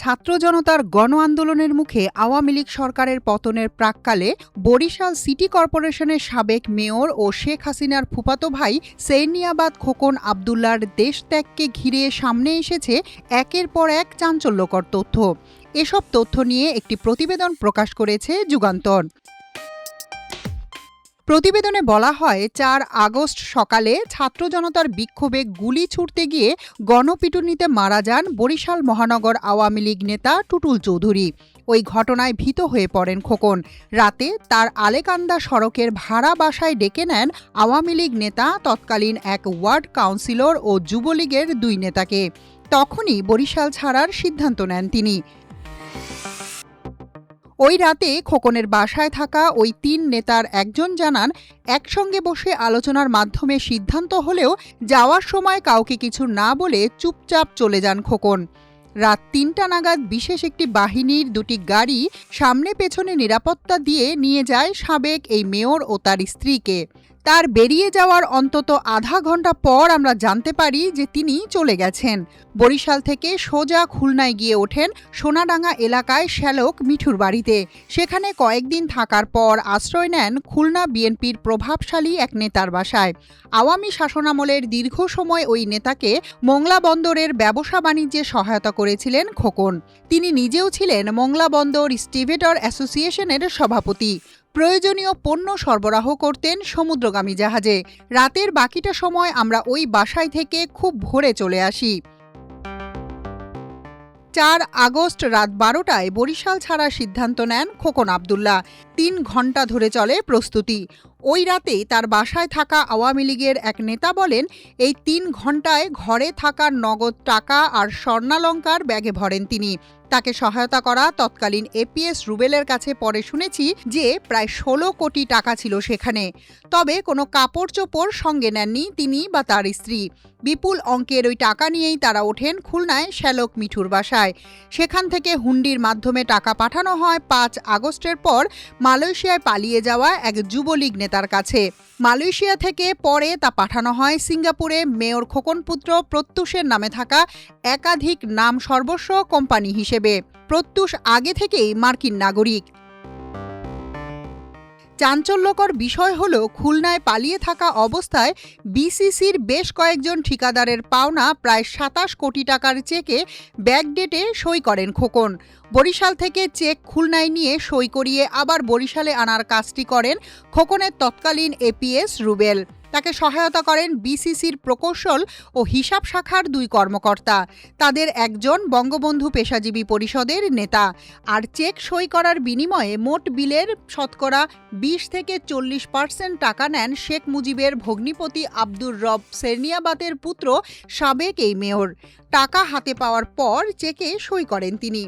ছাত্র জনতার গণ আন্দোলনের মুখে আওয়ামী লীগ সরকারের পতনের প্রাক্কালে বরিশাল সিটি কর্পোরেশনের সাবেক মেয়র ও শেখ হাসিনার ফুফাতো ভাই সেরনিয়াবাদ খোকন আবদুল্লার দেশত্যাগকে ঘিরে সামনে এসেছে একের পর এক চাঞ্চল্যকর তথ্য। এসব তথ্য নিয়ে একটি প্রতিবেদন প্রকাশ করেছে যুগান্তর। প্রতিবেদনে বলা হয়, ৪ আগস্ট সকালে ছাত্র জনতার বিক্ষোভে গুলি ছুড়তে গিয়ে গণপিটুনিতে মারা যান বরিশাল মহানগর আওয়ামী লীগ নেতা টুটুল চৌধুরী। ওই ঘটনায় ভীত হয়ে পড়েন খোকন। রাতে তার আলেকান্দা সড়কের ভাড়া বাসায় ডেকে নেন আওয়ামী লীগ নেতা তৎকালীন এক ওয়ার্ড কাউন্সিলর ও যুবলীগের ২ নেতাকে। তখনই বরিশাল ছাড়ার সিদ্ধান্ত নেন তিনি। ওই রাতে খোকনের বাসায় থাকা ওই ৩ নেতার একজন জানান, একসঙ্গে বসে আলোচনার মাধ্যমে সিদ্ধান্ত হলেও যাওয়ার সময় কাউকে কিছু না বলে চুপচাপ চলে যান খোকন। রাত ৩টা নাগাদ বিশেষ একটি বাহিনীর ২টি গাড়ি সামনে পেছনে নিরাপত্তা দিয়ে নিয়ে যায় সাবেক এই মেয়র ও তার স্ত্রীকে। তার বেরিয়ে যাওয়ার অন্তত আধা ঘন্টা পর আমরা জানতে পারি যে তিনি চলে গেছেন। বরিশাল থেকে সোজা খুলনায় গিয়ে ওঠেন সোনাডাঙ্গা এলাকায় শ্যালক মিঠুর বাড়িতে। সেখানে কয়েকদিন থাকার পর আশ্রয় নেন খুলনা বিএনপির প্রভাবশালী এক নেতার বাসায়। আওয়ামী শাসনামলের দীর্ঘ সময় ওই নেতাকে মোংলা বন্দরের ব্যবসা বাণিজ্যে সহায়তা করেছিলেন খোকন। তিনি নিজেও ছিলেন মোংলা বন্দর স্টিভেটর অ্যাসোসিয়েশনের সভাপতি। প্রয়োজনীয় পণ্য সরবরাহ করতেন সমুদ্রগামী জাহাজে। রাতের বাকিটা সময় আমরা ওই বাসায় থেকে খুব ভোরে চলে আসি। ৪ আগস্ট রাত ১২টায় বরিশাল ছাড়ার সিদ্ধান্ত নেন খোকন আবদুল্লাহ। ৩ ঘণ্টা ধরে চলে প্রস্তুতি। ওই রাতেই তার বাসায় থাকা আওয়ামী লীগের এক নেতা বলেন, এই ৩ ঘণ্টায় ঘরে থাকা নগদ টাকা আর স্বর্ণালংকার ব্যাগে ভরেন তিনি। তাকে সহায়তা করা তৎকালীন এপিএস রুবেলের কাছে পরে শুনেছি যে প্রায় ১৬ কোটি টাকা ছিল সেখানে। তবে কোনো কাপড় চোপড় সঙ্গে নেননি তিনি বা তার স্ত্রী। বিপুল অঙ্কের ওই টাকা নিয়েই তারা ওঠেন খুলনায় শ্যালক মিঠুর বাসায়। সেখান থেকে হুন্ডির মাধ্যমে টাকা পাঠানো হয় ৫ আগস্টের পর মালয়েশিয়ায় পালিয়ে যাওয়া এক যুবলীগ নেতার কাছে। মালয়েশিয়া থেকে পরে তা পাঠানো হয় সিঙ্গাপুরে মেয়র খোকনপুত্র প্রত্যুষের নামে থাকা একাধিক নাম সর্বস্ব কোম্পানি হিসেবে। প্রত্যুষ আগে থেকেই মার্কিন নাগরিক। চাঞ্চল্যকর বিষয় হল, খুলনায় পালিয়ে থাকা অবস্থায় বিসিসির বেশ কয়েকজন ঠিকাদারের পাওনা প্রায় ২৭ কোটি টাকার চেকে ব্যাকডেটে সই করেন খোকন। বরিশাল থেকে চেক খুলনায় নিয়ে সই করিয়ে আবার বরিশালে আনার কাজটি করেন খোকনের তৎকালীন এপিএস রুবেল। তাকে সহায়তা করেন বিসিসির প্রকৌশল ও হিসাব শাখার ২ কর্মকর্তা। তাদের একজন বঙ্গবন্ধু পেশাজীবী পরিষদের নেতা। আর চেক সই করার বিনিময়ে মোট বিলের শতকরা ২০ থেকে ৪০% টাকা নেন শেখ মুজিবের ভগ্নিপতি আব্দুর রব সেরনিয়াবাদের পুত্র সাবেক এই মেয়র। টাকা হাতে পাওয়ার পর চেকে সই করেন তিনি।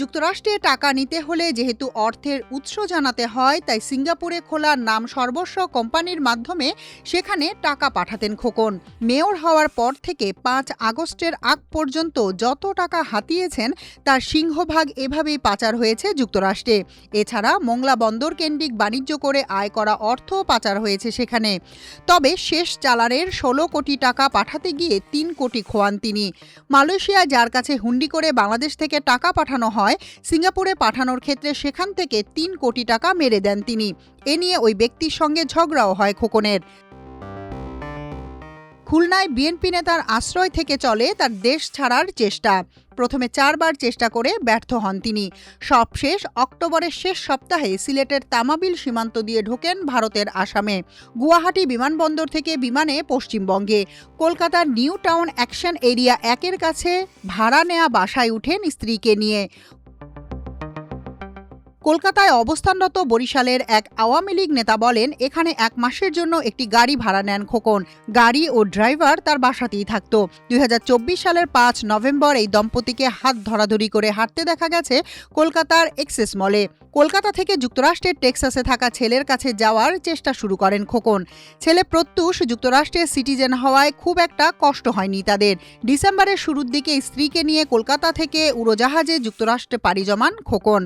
যুক্তরাষ্ট্রে টাকা নিতে হলে যেহেতু অর্থের উৎস জানাতে হয়, তাই সিঙ্গাপুরে খোলা নাম সর্বস্ব কোম্পানির মাধ্যমে সেখানে টাকা পাঠাতেন খোকন। মেয়র হওয়ার পর থেকে ৫ আগস্টের আগ পর্যন্ত যত টাকা হাতিয়েছেন তার সিংহভাগ এভাবেই পাচার হয়েছে যুক্তরাষ্ট্রে। এছাড়া মোংলা বন্দর কেন্দ্রিক বাণিজ্য করে আয় করা অর্থও পাচার হয়েছে সেখানে। তবে শেষ চালানের ১৬ কোটি টাকা পাঠাতে গিয়ে ৩ কোটি খোয়ান তিনি। মালয়েশিয়া যার কাছে হুন্ডি করে বাংলাদেশ থেকে টাকা পাঠানো হয়, সিঙ্গাপুরে পাঠানোর ক্ষেত্রে সেখান থেকে ৩ কোটি টাকা মেরে দেন তিনি। এ নিয়ে ওই ব্যক্তির সঙ্গে ঝগড়াও হয় খোকনের। খুলনায় বিএনপি নেতার আশ্রয় থেকে চলে তার দেশ ছাড়ার চেষ্টা। প্রথমে ৪ বার চেষ্টা করে ব্যর্থ হন তিনি। সবশেষ অক্টোবরের শেষ সপ্তাহে সিলেটের তামাবিল সীমান্ত দিয়ে ঢোকেন ভারতের আসামে। গুয়াহাটি বিমানবন্দর থেকে বিমানে পশ্চিমবঙ্গে। কলকাতার নিউ টাউন অ্যাকশন এরিয়া ১-এর কাছে ভাড়া নেয়া বাসায় উঠেন স্ত্রীকে নিয়ে। কলকাতায় অবস্থানরত বরিশালের এক আওয়ামী লীগ নেতা বলেন, এখানে ১ মাসের জন্য একটি গাড়ি ভাড়া নেন খোকন। গাড়ি ও ড্রাইভার তার বাসাতেই থাকত। ২০২৪ সালের ৫ নভেম্বর এই দম্পতিকে হাত ধরাধরি করে হাঁটতে দেখা গেছে কলকাতার এক্সেস মলে। কলকাতা থেকে যুক্তরাষ্ট্রের টেক্সাসে থাকা ছেলের কাছে যাওয়ার চেষ্টা শুরু করেন খোকন। ছেলে প্রত্যুষ যুক্তরাষ্ট্রের সিটিজেন হওয়ায় খুব একটা কষ্ট হয়নি তাদের। ডিসেম্বরের শুরুর দিকে স্ত্রীকে নিয়ে কলকাতা থেকে উড়োজাহাজে যুক্তরাষ্ট্রে পাড়ি জমান খোকন।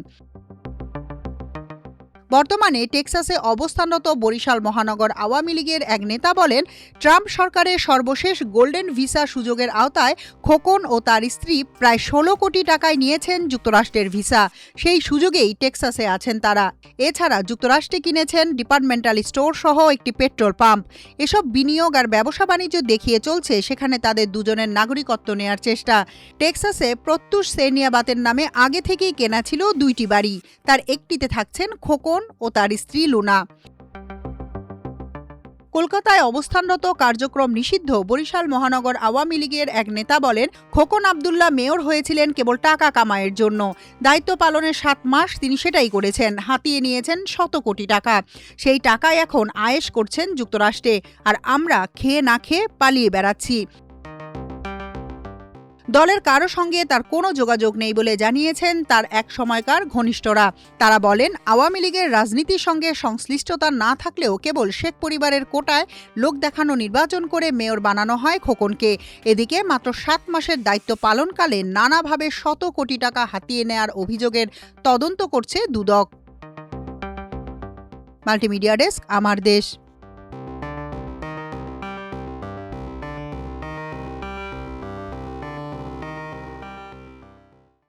বর্তমানে টেক্সাসে অবস্থানরত বরিশাল মহানগর আওয়ামী লীগের এক নেতা বলেন, ট্রাম্প সরকারের সর্বশেষ গোল্ডেন ভিসা সুযোগের আওতায় খোকন ও তার স্ত্রী প্রায় ১৬ কোটি টাকায় নিয়েছেন যুক্তরাষ্ট্রের ভিসা। সেই সুযোগেই টেক্সাসে আছেন তারা। এছাড়া যুক্তরাষ্ট্রে কিনেছেন ডিপার্টমেন্টাল স্টোর সহ একটি পেট্রোল পাম্প। এসব বিনিয়োগ আর ব্যবসা বাণিজ্য দেখিয়ে চলছে সেখানে তাদের দুজনের নাগরিকত্ব নেয়ার চেষ্টা। টেক্সাসে প্রত্যুষ সেনিয়াবাতের নামে আগে থেকেই কেনা ছিল ২টি বাড়ি। তার একটিতে থাকছেন খোকন ও তার স্ত্রী লুনা। কলকাতায় অবস্থানরত কার্যক্রম নিষিদ্ধ বরিশাল মহানগর আওয়ামী লীগের এক নেতা বলেন, খোকন আবদুল্লাহ মেয়র হয়েছিলেন কেবল টাকা কামাইয়ের জন্য। দায়িত্ব পালনের ৭ মাস তিনি সেটাই করেছেন। হাতিয়ে নিয়েছেন শত কোটি টাকা। সেই টাকায় এখন আয়েশ করছেন যুক্তরাষ্ট্রে, আর আমরা খেয়ে না খেয়ে পালিয়ে বেড়াচ্ছি। দলের কারো সঙ্গে তার কোনো যোগাযোগ নেই বলে জানিয়েছেন তার এক সময়কার ঘনিষ্ঠরা। তারা বলেন, আওয়ামী লীগের রাজনীতির সঙ্গে সংশ্লিষ্টতা না থাকলেও কেবল শেখ পরিবারের কোটায় লোক দেখানো নির্বাচন করে মেয়র বানানো হয় খোকনকে। এদিকে মাত্র ৭ মাসের দায়িত্ব পালনকালে নানাভাবে শত কোটি টাকা হাতিয়ে নেয়ার অভিযোগের তদন্ত করছে দুদক। মাল্টিমিডিয়া ডেস্ক, আমার দেশ।